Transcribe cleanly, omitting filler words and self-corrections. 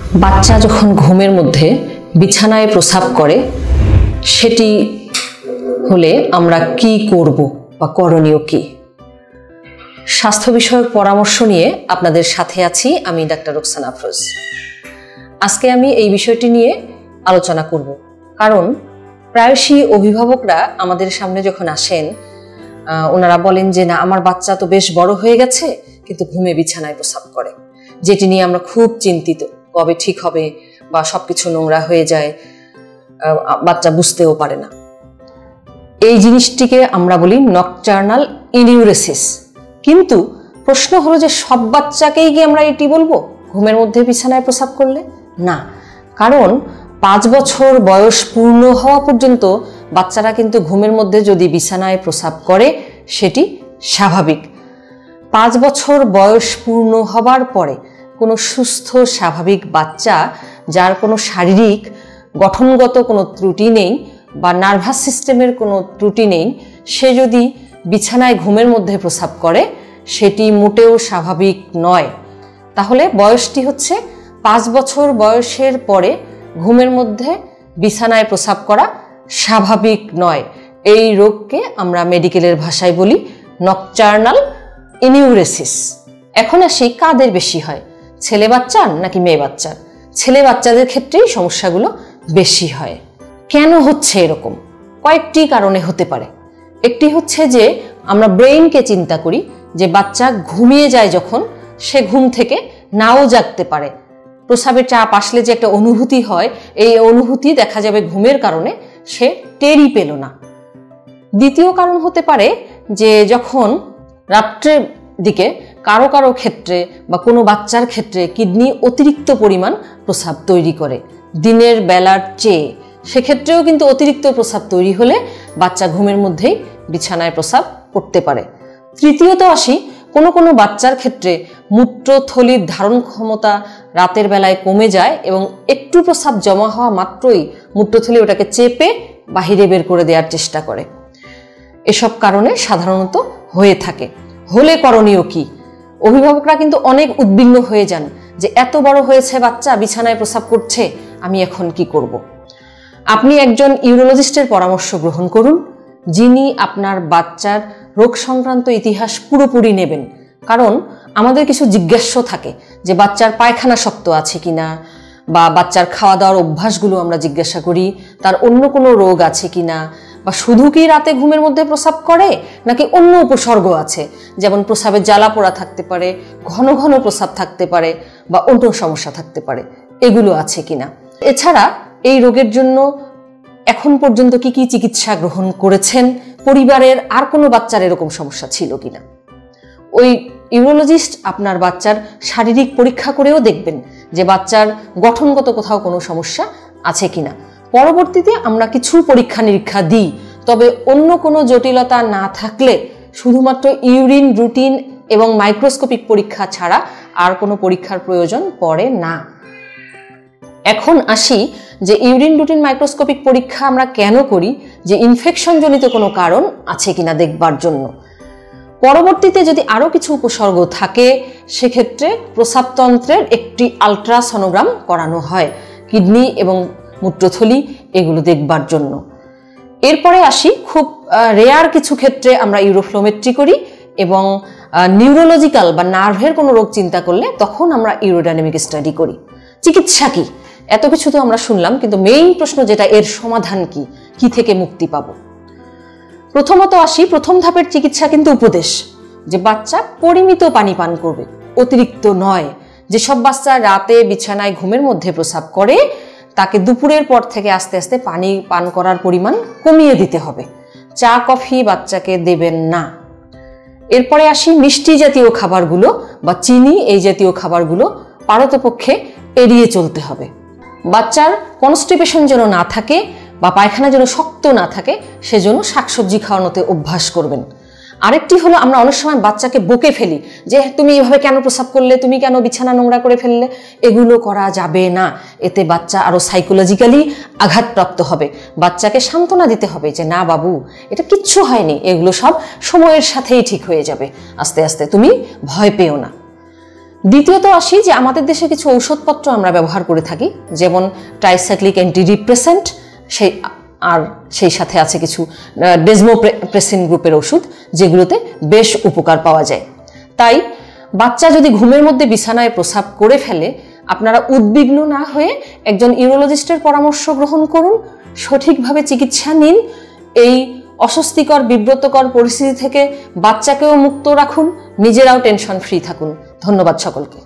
বাচ্চা যখন ঘুমের মধ্যে বিছানায় প্রস্রাব করে সেটি হলে আমরা কি করব বা করণীয় কি? স্বাস্থ্য বিষয়ক পরামর্শ নিয়ে আপনাদের সাথে আছি আমি ডাক্তার রোকসানা আফরোজ। আজকে আমি এই বিষয়টি নিয়ে আলোচনা করব, কারণ প্রায়শই অভিভাবকরা আমাদের সামনে যখন আসেন ওনারা বলেন যে না, আমার বাচ্চা তো বেশ বড় হয়ে গেছে কিন্তু ঘুমে বিছানায় প্রস্রাব করে, যেটি নিয়ে আমরা খুব চিন্তিত, কবে ঠিক হবে বা সবকিছু নোংরা হয়ে যায়, বাচ্চা বুঝতেও পারে না। এই জিনিসটিকে আমরা বলি নকটার্নাল ইনিউরেসিস। কিন্তু প্রশ্ন হলো যে সব বাচ্চাকেই কি আমরা এটি বলবো ঘুমের মধ্যে বিছানায় প্রস্রাব করলে? না, কারণ 5 বছর বয়স পূর্ণ হওয়া পর্যন্ত বাচ্চারা কিন্তু ঘুমের মধ্যে যদি বিছানায় প্রস্রাব করে সেটি স্বাভাবিক। 5 বছর বয়স পূর্ণ হবার পরে কোনো সুস্থ স্বাভাবিক বাচ্চা, যার কোনো শারীরিক গঠনগত কোনো ত্রুটি নেই বা নার্ভাস সিস্টেমের কোনো ত্রুটি নেই, সে যদি বিছানায় ঘুমের মধ্যে প্রস্রাব করে সেটি মোটেও স্বাভাবিক নয়। তাহলে বয়সটি হচ্ছে 5 বছর বয়সের পরে ঘুমের মধ্যে বিছানায় প্রস্রাব করা স্বাভাবিক নয়। এই রোগকে আমরা মেডিকেলের ভাষায় বলি নকটার্নাল ইনিউরেসিস। এখন আসি, কাদের বেশি হয়, ছেলে বাচ্চার নাকি মেয়ে বাচ্চার? ছেলে বাচ্চাদের ক্ষেত্রেই সমস্যাগুলো বেশি হয়। কেন হচ্ছে এরকম? কয়েকটি কারণে হতে পারে। একটি হচ্ছে যে আমরা ব্রেইনকে চিন্তা করি যে বাচ্চা ঘুমিয়ে যায় যখন, সে ঘুম থেকে নাও জাগতে পারে। প্রস্রাবের চাপ আসলে যে একটা অনুভূতি হয়, এই অনুভূতি দেখা যাবে ঘুমের কারণে সে টেরই পেল না। দ্বিতীয় কারণ হতে পারে যে যখন রাত্রের দিকে কারো কারো ক্ষেত্রে বা কোনো বাচ্চার ক্ষেত্রে কিডনি অতিরিক্ত পরিমাণ প্রস্রাব তৈরি করে দিনের বেলার চেয়ে, সেক্ষেত্রেও কিন্তু অতিরিক্ত প্রস্রাব তৈরি হলে বাচ্চা ঘুমের মধ্যেই বিছানায় প্রস্রাব করতে পারে। তৃতীয়ত আসি, কোনো কোনো বাচ্চার ক্ষেত্রে মূত্রথলির ধারণ ক্ষমতা রাতের বেলায় কমে যায় এবং একটু প্রস্রাব জমা হওয়া মাত্রই মূত্রথলি ওটাকে চেপে বাহিরে বের করে দেওয়ার চেষ্টা করে। এসব কারণে সাধারণত হয়ে থাকে। হলে করণীয় কি? অভিভাবকরা কিন্তু অনেক উদ্বিগ্ন হয়ে যান যে এত বড় হয়েছে বাচ্চা, বিছানায় প্রস্রাব করছে, আমি এখন কি করব? আপনি একজন ইউরোলজিস্টের পরামর্শ গ্রহণ করুন, যিনি আপনার বাচ্চার রোগ সংক্রান্ত ইতিহাস পুরোপুরি নেবেন। কারণ আমাদের কিছু জিজ্ঞাস্য থাকে যে বাচ্চার পায়খানা শক্ত আছে কিনা, বা বাচ্চার খাওয়া দাওয়ার অভ্যাসগুলো আমরা জিজ্ঞাসা করি, তার অন্য কোনো রোগ আছে কিনা, বা শুধু কি রাতে ঘুমের মধ্যে প্রস্রাব করে নাকি অন্য উপসর্গ আছে, যেমন প্রস্রাবের জ্বালা পোড়া থাকতে পারে, ঘন ঘন প্রস্রাব থাকতে পারে, বা অন্য সমস্যা থাকতে পারে, এগুলো আছে কিনা। এছাড়া এই রোগের জন্য এখন পর্যন্ত কি কি চিকিৎসা গ্রহণ করেছেন, পরিবারের আর কোনো বাচ্চার এরকম সমস্যা ছিল কিনা। ওই ইউরোলজিস্ট আপনার বাচ্চার শারীরিক পরীক্ষা করেও দেখবেন যে বাচ্চার গঠনগত কোথাও কোনো সমস্যা আছে কিনা। পরবর্তীতে আমরা কিছু পরীক্ষা নিরীক্ষা দিই, তবে অন্য কোনো জটিলতা না থাকলে শুধুমাত্র ইউরিন, রুটিন এবং মাইক্রোস্কোপিক পরীক্ষা ছাড়া আর কোনো পরীক্ষার প্রয়োজন পড়ে না। এখন আসি যে ইউরিন, রুটিন, মাইক্রোস্কোপিক পরীক্ষা আমরা কেন করি, যে ইনফেকশন জনিত কোনো কারণ আছে কিনা দেখবার জন্য। পরবর্তীতে যদি আরও কিছু উপসর্গ থাকে সেক্ষেত্রে প্রস্রাবতন্ত্রের একটি আলট্রাসনোগ্রাম করানো হয় কিডনি এবং মূত্রথলি এগুলো দেখবার জন্য। এরপরে আসি, খুব রেয়ার কিছু ক্ষেত্রে আমরা ইউরোফ্লোমেট্রি করি এবং নিউরোলজিক্যাল বা নার্ভের কোনো রোগ চিন্তা করলে তখন আমরা ইউরোডাইনামিক স্টাডি করি। চিকিৎসা কি? এত কিছু তো আমরা শুনলাম, কিন্তু মেইন প্রশ্ন যেটা, এর সমাধান কি, কি থেকে মুক্তি পাবো? প্রথমত আসি, প্রথম ধাপের চিকিৎসা কিন্তু উপদেশ, যে বাচ্চা পরিমিত পানি পান করবে, অতিরিক্ত নয়। যেসব বাচ্চা রাতে বিছানায় ঘুমের মধ্যে প্রস্রাব করে তাকে দুপুরের পর থেকে আস্তে আস্তে পানি পান করার পরিমাণ কমিয়ে দিতে হবে। চা কফি বাচ্চাকে দেবেন না। এরপরে আসি, মিষ্টি জাতীয় খাবারগুলো বা চিনি এই জাতীয় খাবারগুলো পারতপক্ষে এড়িয়ে চলতে হবে। বাচ্চার কনস্টিপেশন যেন না থাকে বা পায়খানা যেন শক্ত না থাকে, সেজন্য শাকসবজি খাওয়ানোতে অভ্যাস করবেন। আরেকটি হলো, আমরা অনেক সময় বাচ্চাকে বকে ফেলি যে তুমি এভাবে কেন প্রস্রাব করলে, তুমি কেন বিছানা নোংরা করে ফেললে। এগুলো করা যাবে না, এতে বাচ্চা আরো সাইকোলজিক্যালি আঘাতপ্রাপ্ত হবে। বাচ্চাকে সান্ত্বনা দিতে হবে যে না বাবু, এটা কিচ্ছু হয়নি, এগুলো সব সময়ের সাথেই ঠিক হয়ে যাবে, আস্তে আস্তে, তুমি ভয় পেও না। দ্বিতীয়ত আসি যে আমাদের দেশে কিছু ঔষধপত্র আমরা ব্যবহার করে থাকি, যেমন ট্রাইসাইক্লিক অ্যান্টিডিপ্রেসেন্ট, সেই সাথে আছে কিছু ডেজমোপ্রেসিন গ্রুপের ওষুধ, যেগুলোতে বেশ উপকার পাওয়া যায়। তাই বাচ্চা যদি ঘুমের মধ্যে বিছানায় প্রস্রাব করে ফেলে, আপনারা উদ্বিগ্ন না হয়ে একজন ইউরোলজিস্টের পরামর্শ গ্রহণ করুন, সঠিকভাবে চিকিৎসা নিন। এই অস্বস্তিকর বিব্রতকর পরিস্থিতি থেকে বাচ্চাকেও মুক্ত রাখুন, নিজেরাও টেনশন ফ্রি থাকুন। ধন্যবাদ সকলকে।